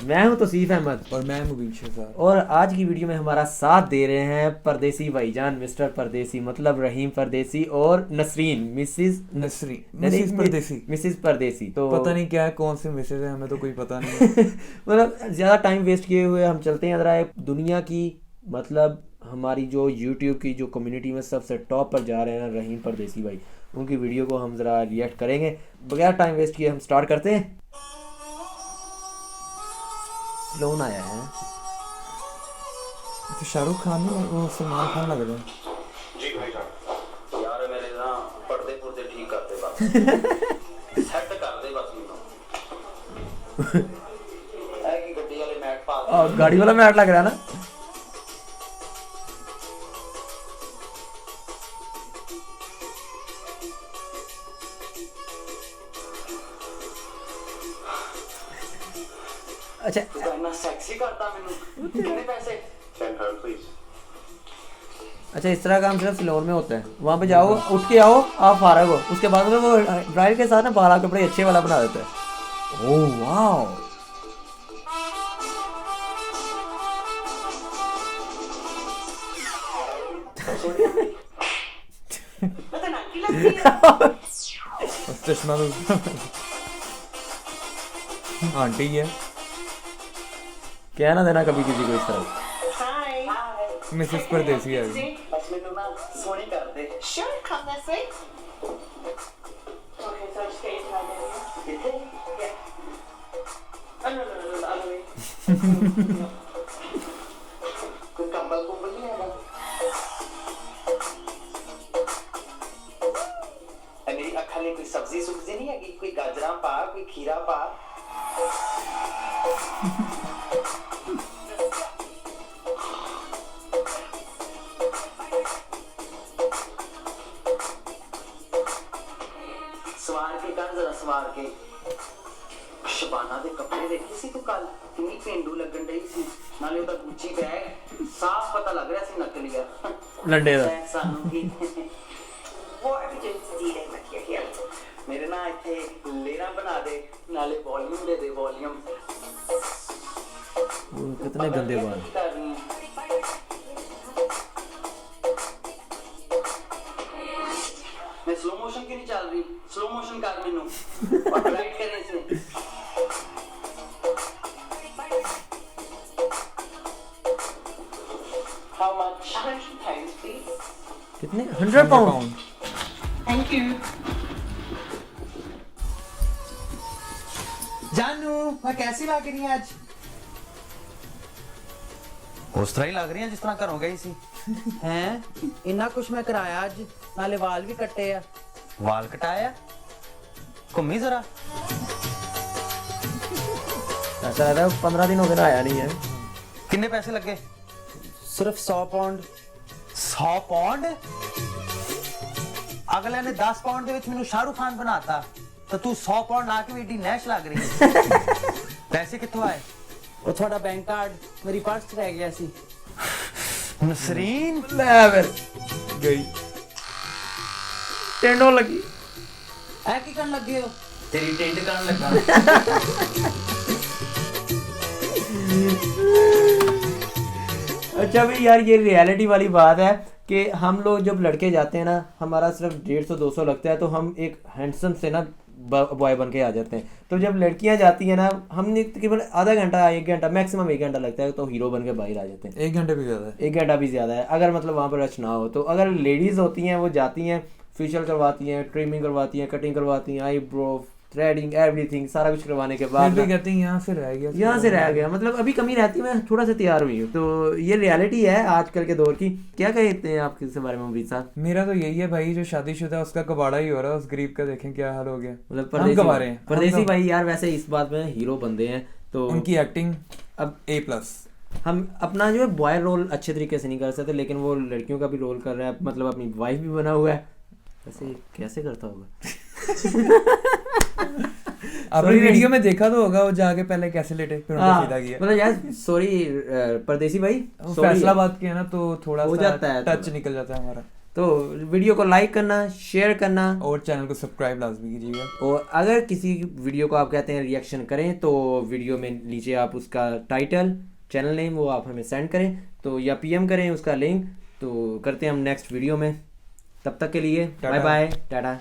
मैं हूं तौसीफ अहमद और मैं मुबीन शेखर। और आज की वीडियो में हमारा साथ दे रहे हैं परदेसी भाईजान मिस्टर परदेसी मतलब रहीम परदेसी और नसरीन मिसिस परदेसी। तो पता नहीं क्या है, कौन से मिसेज है, हमें तो कोई पता नहीं है। मतलब ज़्यादा टाइम वेस्ट किए हुए हम चलते हैं ज़रा दुनिया की, मतलब हमारी जो यूट्यूब की जो कम्युनिटी में सबसे टॉप पर जा रहे हैं रहीम परदेसी भाई, उनकी वीडियो को हम ज़रा रिएक्ट करेंगे। बगैर टाइम वेस्ट किए हम स्टार्ट करते हैं। लोन आया है तो शाहरुख खान नहीं, वो सलमान खान लग रहा है। जी भाई साहब यार मेरे ना पर्दे पुर्दे ठीक कर दे बस सेट कर दे बस मैनू है कि गड्डी वाले मैट पा गाड़ी वाला मैट लग रहा है ना। अच्छा इतना सेक्सी करता मैनू कितने पैसे 10,000 प्लीज। अच्छा, इस तरह काम सिर्फ फ्लोर में होता है। वहाँ पे जाओ, उठ के आओ, आप फारग हो, उसके बाद में वो ड्राइवर के साथ ना बाल कपड़े अच्छे वाला बना देता है। ओह वाओ, चश्मा तो आंटी है। क्या ना देना कभी किसी को इस तरह। मिसेस परदेसी है। बस मैनू ना सोनी कर दे। Sure, come this way. Okay, so just get into my bedroom. इथे Yeah. Oh, no, the other way. कोई कंबल कुंबल नहीं है मेरी अखा लिए कोई सब्जी सुब्जी नहीं है, कोई गाजरा पा, कोई खीरा पा। ਸਵਾਰ ਕੇ ਕਰ ਜ਼ਰਾ ਸਵਾਰ ਕੇ। ਸ਼ਬਾਨਾ ਦੇ ਕੱਪੜੇ ਦੇਖੀ ਸੀ ਤੂੰ ਕੱਲ, ਕਿੰਨੀ ਪੇਂਡੂ ਲੱਗਣ ਡਈ ਸੀ, ਨਾਲੇ ਉਹਦਾ ਗੁੱਚੀ ਬੈਗ ਸਾਫ਼ ਪਤਾ ਲੱਗ ਰਿਹਾ ਸੀ ਨਕਲੀ ਆ ਲੰਡੇ ਦਾ। ਸਾਨੂੰ ਕੀ What are we doing today with your hair? ਮੇਰੇ ਨਾਲ ਇੱਥੇ ਲੇਰਾ ਬਣਾ ਦੇ, ਨਾਲੇ ਵੋਲੀਅਮ ਦੇ ਦੇ ਵੋਲੀਅਮ। कितने गंदे बाल। कर रही है मैं स्लो मोशन क्यों नहीं चल रही, स्लो मोशन कर मैनू और राइट करें इसे। How much? 100 pounds, please. कितने? 100 पाउंड। Thank you. जानू मैं कैसी लग रही है आज? उस तरह ही लग रही है जिस तरह घरों गई सी। हैं इन्ना कुछ मैं कराया आज, नाले वाल भी कट्टे आ। वाल कटाया घूमी जरा। ऐसा लग रहा है 15 दिन हो गए ना आया नहीं है। किन्ने पैसे लगे? सिर्फ 100 पाउंड। 100 पाउंड? अगले ने 10 पाउंड दे विच मैनू शाहरुख खान बनाता, तो तू 100 पाउंड ला के भी एडी नैश लग रही है। पैसे कित्थों आए? ਉਹ ਤੁਹਾਡਾ ਬੈਂਕ ਕਾਰਡ ਮੇਰੀ ਪਰਸ 'ਚ ਰਹਿ ਗਿਆ ਸੀ। ਨਸਰੀਨ ले फिर गई टेंडो लगी। ਐ ਕੀ ਕਰਨ ਲੱਗੇ ਹੋ? ਤੇਰੀ ਟਿੰਡ ਕਰਨ ਲੱਗਾ। अच्छा भाई यार, ये रियलिटी वाली बात है कि हम लोग जब लड़के जाते हैं ना, हमारा सिर्फ 150-200 लगता है तो हम एक हैंडसम से ना बॉय बन के आ जाते हैं। तो जब लड़कियां जाती हैं ना, हमने तकरीबन आधा घंटा 1 घंटा मैक्सिमम 1 घंटा लगता है तो हीरो बन के बाहर आ जाते हैं। 1 घंटे भी ज़्यादा है। 1 घंटा भी ज़्यादा है अगर मतलब वहाँ पर रश ना हो तो। अगर लेडीज़ होती हैं वो जाती हैं, फेशियल करवाती हैं, ट्रिमिंग करवाती हैं, कटिंग करवाती हैं, आईब्रो, थ्रेडिंग, एवरीथिंग सारा कुछ करवाने के बाद फिर भी कहते हैं यहाँ से रह गया, यहाँ से रह गया, मतलब अभी कमी रहती है, मैं थोड़ा सा तैयार हुई हूँ। तो ये रियलिटी है आजकल के दौर की। क्या कहते हैं आप इसके बारे में मुबीन साहब? मेरा तो यही है भाई, जो शादीशुदा उसका कबाड़ा ही हो रहा है, उस गरीब का देखें क्या हाल हो गया। मतलब हम गवा रहे हैं। परदेसी भाई यार वैसे इस बात में हीरो बनते हैं तो उनकी एक्टिंग अब A+। हम अपना जो है बॉय रोल अच्छे तरीके से नहीं कर सकते, लेकिन वो लड़कियों का भी रोल कर रहा है, मतलब अपनी वाइफ भी बना हुआ है। वैसे कैसे करता होगा? आपने वीडियो में देखा तो होगा, वो जाके पहले कैसे लेटे फिर उनको सीधा किया। मतलब यार सॉरी परदेसी भाई, फैसलाबाद के है ना तो थोड़ा हो सा जाता है टच थोड़ा। निकल जाता है हमारा। तो वीडियो को लाइक करना, शेयर करना, और चैनल को सब्सक्राइब लाजमी कीजिएगा। और अगर किसी वीडियो को आप कहते हैं रिएक्शन करें तो वीडियो में नीचे आप उसका टाइटल, चैनल नेम वो आप हमें सेंड करें तो, या पीएम करें उसका लिंक। तो करते हैं हम नेक्स्ट वीडियो में, तब तक के लिए बाय बाय, टाटा।